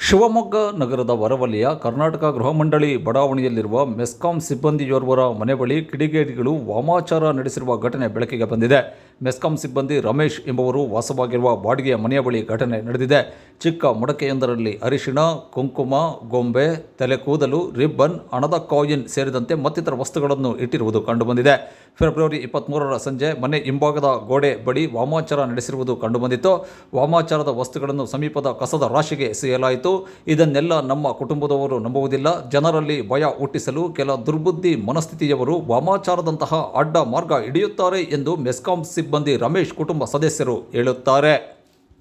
ಶಿವಮೊಗ್ಗ ನಗರದ ಹೊರವಲಯ ಕರ್ನಾಟಕ ಗೃಹ ಮಂಡಳಿ ಬಡಾವಣೆಯಲ್ಲಿರುವ ಮೆಸ್ಕಾಂ ಸಿಬ್ಬಂದಿಯೋರ್ವರ ಮನೆ ಬಳಿ ಕಿಡಿಗೇಡಿಗಳು ವಾಮಾಚಾರ ನಡೆಸಿರುವ ಘಟನೆ ಬೆಳಕಿಗೆ ಬಂದಿದೆ. ಮೆಸ್ಕಾಂ ಸಿಬ್ಬಂದಿ ರಮೇಶ್ ಎಂಬುವರು ವಾಸವಾಗಿರುವ ಬಾಡಿಗೆಯ ಮನೆಯ ಬಳಿ ಘಟನೆ ನಡೆದಿದೆ. ಚಿಕ್ಕ ಮಡಕೆಯೊಂದರಲ್ಲಿ ಅರಿಶಿಣ, ಕುಂಕುಮ, ಗೊಂಬೆ, ತಲೆಕೂದಲು, ರಿಬ್ಬನ್, ಹಣದ ಕಾಯಿನ್ ಸೇರಿದಂತೆ ಮತ್ತಿತರ ವಸ್ತುಗಳನ್ನು ಇಟ್ಟಿರುವುದು ಕಂಡುಬಂದಿದೆ. ಫೆಬ್ರವರಿ 23ರ ಸಂಜೆ ಮನೆ ಹಿಂಭಾಗದ ಗೋಡೆ ಬಳಿ ವಾಮಾಚಾರ ನಡೆಸಿರುವುದು ಕಂಡುಬಂದಿತ್ತು. ವಾಮಾಚಾರದ ವಸ್ತುಗಳನ್ನು ಸಮೀಪದ ಕಸದ ರಾಶಿಗೆ ಎಸೆಯಲಾಯಿತು. ಇದನ್ನೆಲ್ಲ ನಮ್ಮ ಕುಟುಂಬದವರು ನಂಬುವುದಿಲ್ಲ. ಜನರಲ್ಲಿ ಭಯ ಹುಟ್ಟಿಸಲು ಕೆಲ ದುರ್ಬುದ್ಧಿ ಮನಸ್ಥಿತಿಯವರು ವಾಮಾಚಾರದಂತಹ ಅಡ್ಡ ಮಾರ್ಗ ಹಿಡಿಯುತ್ತಾರೆ ಎಂದು ಮೆಸ್ಕಾಂ ಸಿಬ್ಬಂದಿ ರಮೇಶ್ ಕುಟುಂಬ ಸದಸ್ಯರು ಹೇಳುತ್ತಾರೆ.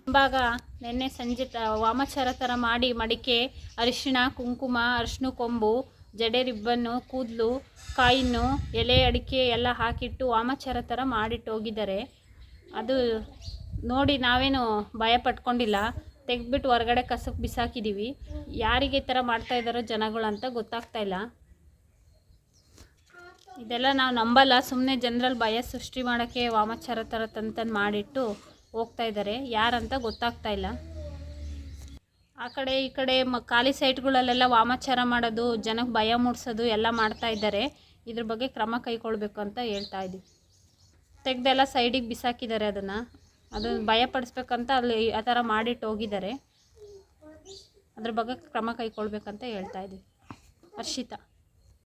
ಹಿಂಭಾಗ ನಿನ್ನೆ ಸಂಜೆ ವಾಮಾಚಾರ ಥರ ಮಾಡಿ ಮಡಿಕೆ, ಅರಿಶಿಣ, ಕುಂಕುಮ, ಅರಿಶಿಣ ಕೊಂಬು, ಜಡೆ, ರಿಬ್ಬನ್ನು, ಕೂದಲು, ಕಾಯಿನ್ನು, ಎಲೆ, ಅಡಿಕೆ ಎಲ್ಲ ಹಾಕಿಟ್ಟು ವಾಮಾಚಾರ ಥರ ಮಾಡಿಟ್ಟೋಗಿದ್ದಾರೆ. ಅದು ನೋಡಿ ನಾವೇನು ಭಯ ಪಟ್ಕೊಂಡಿಲ್ಲ. ತೆಗೆದ್ಬಿಟ್ಟು ಹೊರಗಡೆ ಕಸಕ್ಕೆ ಬಿಸಾಕಿದ್ದೀವಿ. ಯಾರಿಗೆ ಈ ಥರ ಮಾಡ್ತಾ ಇದ್ದಾರೋ ಜನಗಳು ಅಂತ ಗೊತ್ತಾಗ್ತಾ ಇಲ್ಲ. ಇದೆಲ್ಲ ನಾವು ನಂಬಲ್ಲ. ಸುಮ್ಮನೆ ಜನರಲ್ಲಿ ಭಯ ಸೃಷ್ಟಿ ಮಾಡೋಕ್ಕೆ ವಾಮಾಚಾರ ಥರ ತಂದು ಮಾಡಿಟ್ಟು ಹೋಗ್ತಾ ಇದ್ದಾರೆ. ಯಾರಂತ ಗೊತ್ತಾಗ್ತಾ ಇಲ್ಲ. ಆ ಕಡೆ ಈ ಕಡೆ ಖಾಲಿ ಸೈಟ್ಗಳಲ್ಲೆಲ್ಲ ವಾಮಾಚಾರ ಮಾಡೋದು, ಜನಕ್ಕೆ ಭಯ ಮೂಡಿಸೋದು ಎಲ್ಲ ಮಾಡ್ತಾ ಇದ್ದಾರೆ. ಇದ್ರ ಬಗ್ಗೆ ಕ್ರಮ ಕೈಗೊಳ್ಬೇಕು ಅಂತ ಹೇಳ್ತಾ ಇದ್ದೀವಿ. ತೆಗೆದೆಲ್ಲ ಸೈಡಿಗೆ ಬಿಸಾಕಿದ್ದಾರೆ. ಅದನ್ನು ಭಯ ಪಡಿಸ್ಬೇಕಂತ ಅಲ್ಲಿ ಆ ಥರ ಮಾಡಿಟ್ಟು ಹೋಗಿದ್ದಾರೆ. ಅದ್ರ ಬಗ್ಗೆ ಕ್ರಮ ಕೈಗೊಳ್ಬೇಕಂತ ಹೇಳ್ತಾ ಇದ್ದೀವಿ. ಹರ್ಷಿತಾ.